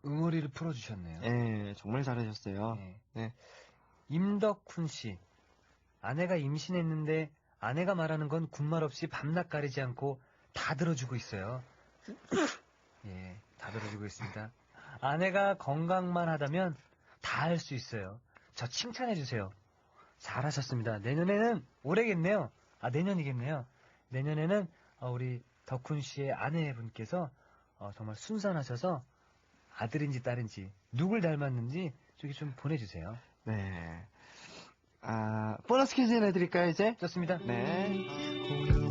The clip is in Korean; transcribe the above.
응어리를 풀어주셨네요. 예, 정말 잘하셨어요. 네. 네. 임덕훈 씨. 아내가 임신했는데 아내가 말하는 건 군말 없이 밤낮 가리지 않고 다 들어주고 있어요. 예, 다 들어주고 있습니다. 아내가 건강만 하다면 다 할 수 있어요. 저 칭찬해주세요. 잘하셨습니다. 내년에는 올해겠네요. 내년이겠네요. 내년에는 우리 덕훈 씨의 아내분께서 정말 순산하셔서 아들인지 딸인지 누굴 닮았는지 저기 좀 보내주세요. 네. 보너스 퀴즈 내드릴까요, 이제? 좋습니다. 네.